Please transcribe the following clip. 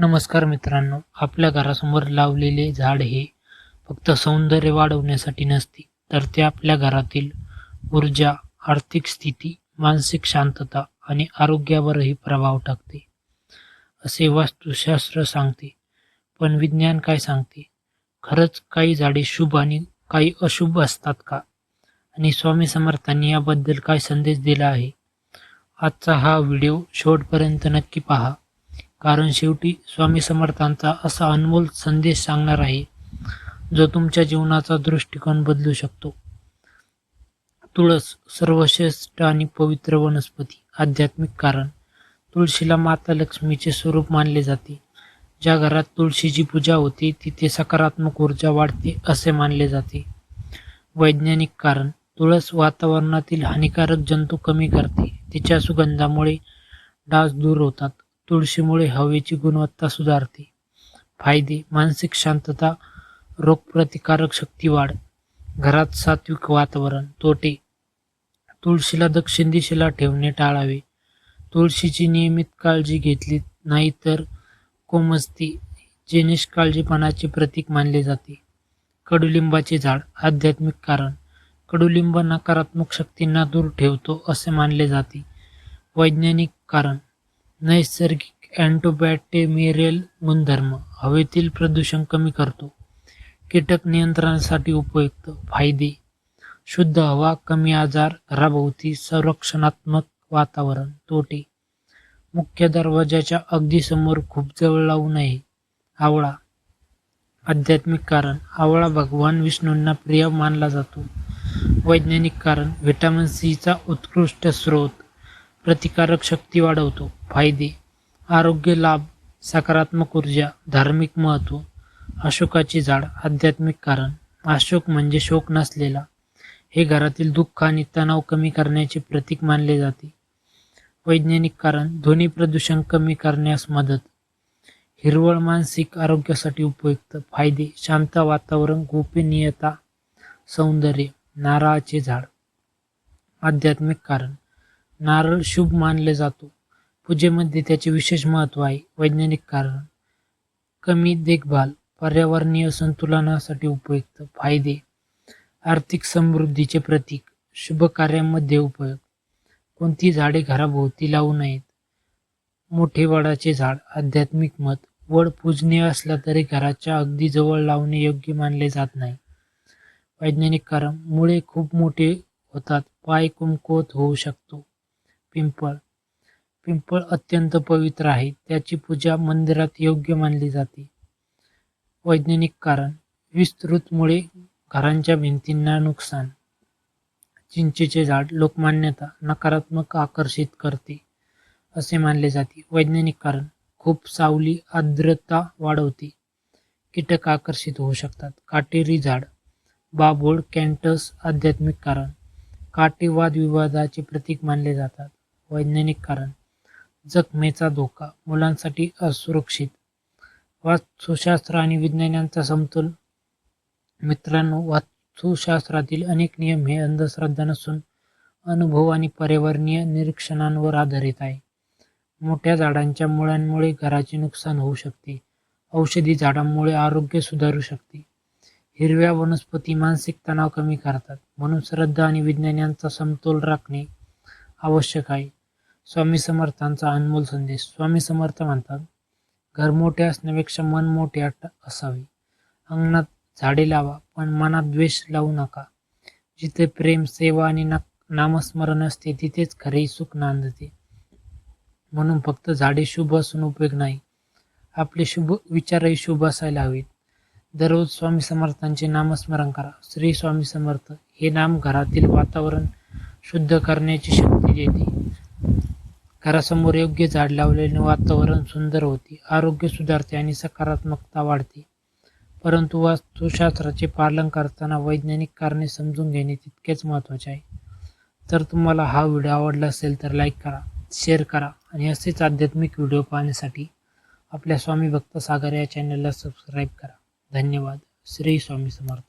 नमस्कार मित्रांनो, आपल्या घरासमोर लावलेले झाड हे फक्त सौंदर्य वाढवण्यासाठी नसते, तर ते आपल्या घरातील ऊर्जा, आर्थिक स्थिती, मानसिक शांतता आणि आरोग्यावरही प्रभाव टाकते, असे वास्तुशास्त्र सांगते. पण विज्ञान काय सांगते? खरंच काही झाडे शुभ आणि काही अशुभ असतात का? आणि स्वामी समर्थांनी याबद्दल काय संदेश दिला आहे? आजचा हा व्हिडिओ शेवटपर्यंत नक्की पहा. कारण शेवटी स्वामी समर्थांचा असा अनमोल संदेश सांगणार आहे, जो तुमच्या जीवनाचा दृष्टिकोन बदलू शकतो. तुळस सर्वश्रेष्ठ आणि पवित्र वनस्पती. आध्यात्मिक कारण. तुळशीला माता लक्ष्मीचे स्वरूप मानले जाते. ज्या घरात तुळशीची पूजा होते तिथे सकारात्मक ऊर्जा वाढते असे मानले जाते. वैज्ञानिक कारण. तुळस वातावरणातील हानिकारक जंतू कमी करते. तिच्या सुगंधामुळे डास दूर होतात. तुळशीमुळे हवेची गुणवत्ता सुधारते. फायदे. मानसिक शांतता, रोगप्रतिकारक शक्ती वाढ, घरात सात्विक वातावरण. तोटे. तुळशीला दक्षिण दिशेला ठेवणे टाळावे. तुळशीची नियमित काळजी घेतली नाही तर कोमजते, जे निष्काळजीपणाचे प्रतीक मानले जाते. कडुलिंबाचे झाड. आध्यात्मिक कारण. कडुलिंब नकारात्मक शक्तींना दूर ठेवतो असे मानले जाते. वैज्ञानिक कारण. नैसर्गिक अँटीबॅक्टेरियल गुणधर्म. हवेतील प्रदूषण कमी करतो. कीटक नियंत्रणासाठी उपयुक्त. फायदे. शुद्ध हवा, कमी आजार, घराभोवती संरक्षणात्मक वातावरण. तोटे. मुख्य दरवाजाच्या अगदी समोर खूप जवळ लावू नये. आवळा. आध्यात्मिक कारण. आवळा भगवान विष्णूंना प्रिय मानला जातो. वैज्ञानिक कारण. व्हिटॅमिन सीचा उत्कृष्ट स्रोत, प्रतिकारक शक्ती वाढवतो. फायदे. आरोग्य लाभ, सकारात्मक ऊर्जा, धार्मिक महत्त्व. अशोकाचे झाड. आध्यात्मिक कारण. अशोक म्हणजे शोक नसलेला. हे घरातील दुःख आणि तणाव कमी करण्याचे प्रतीक मानले जाते. वैज्ञानिक कारण. ध्वनी प्रदूषण कमी करण्यास मदत. हिरवळ मानसिक आरोग्यासाठी उपयुक्त. फायदे. शांत वातावरण, गोपनीयता, सौंदर्य. नारळाचे झाड. आध्यात्मिक कारण. नारळ शुभ मानले जातो. पूजेमध्ये त्याचे विशेष महत्त्व आहे. वैज्ञानिक कारण. कमी देखभाल, पर्यावरणीय संतुलनासाठी उपयुक्त. फायदे. आर्थिक समृद्धीचे प्रतीक, शुभ कार्यांमध्ये उपयोग. कोणती झाडे घराभोवती लावू नयेत? मोठे वडाचे झाड. आध्यात्मिक मत. वड पूजनीय असला तरी घराच्या अगदी जवळ लावणे योग्य मानले जात नाही. वैज्ञानिक कारण. मुळे खूप मोठे होतात, पाय कमकुवत होऊ शकतो. पिंपळ. पिंपळ अत्यंत पवित्र आहे, त्याची पूजा मंदिरात योग्य मानली जाते. वैज्ञानिक कारण. विस्तृत मुळे घरांच्या भिंतींना नुकसान. चिंचेचे झाड. लोकमान्यता, नकारात्मक आकर्षित करते असे मानले जाते. वैज्ञानिक कारण. खूप सावली आर्द्रता वाढवते, कीटक आकर्षित होऊ शकतात. काटेरी झाड. बाभूळ, कॅक्टस. आध्यात्मिक कारण. काटे वादविवादाचे प्रतीक मानले जातात. वैज्ञानिक कारण. जखमेचा धोका, मुलांसाठी असुरक्षित. वास्तुशास्त्र आणि विज्ञान यांचा समतोल. मित्रांनो, वास्तुशास्त्रातील अनेक नियम हे अंधश्रद्धा नसून अनुभव आणि पर्यावरणीय निरीक्षणांवर आधारित आहे. मोठ्या झाडांच्या मुळांमुळे घराचे नुकसान होऊ शकते. औषधी झाडांमुळे आरोग्य सुधारू शकते. हिरव्या वनस्पती मानसिक तणाव कमी करतात. म्हणून श्रद्धा आणि विज्ञान यांचा समतोल राखणे आवश्यक आहे. स्वामी समर्थांचा अनमोल संदेश. स्वामी समर्थ म्हणतात, घर मोठे असण्यापेक्षा मन मोठे असावे. अंगणात झाडे लावा, पण मनात द्वेष लावू नका. जिथे प्रेम, सेवा आणि नामस्मरण असते तिथेच खरे सुख नांदते. म्हणून फक्त झाडे शुभ असून उपयोग नाही, आपले शुभ विचारही शुभ असायला हवेत. दररोज स्वामी समर्थांचे नामस्मरण करा. श्री स्वामी समर्थ हे नाम घरातील वातावरण शुद्ध करण्याची शक्ती देते. घरासमोर योग्य झाड लावल्याने वातावरण सुंदर होते, आरोग्य सुधारते आणि सकारात्मकता वाढते. परंतु वास्तुशास्त्राचे पालन करताना वैज्ञानिक कारणे समजून घेणे तितकेच महत्त्वाचे आहे. तर तुम्हाला हा व्हिडिओ आवडला असेल तर लाईक करा, शेअर करा आणि असेच आध्यात्मिक व्हिडिओ पाहण्यासाठी आपल्या स्वामी भक्त सागर या चॅनलला सबस्क्राईब करा. धन्यवाद. श्री स्वामी समर्थ.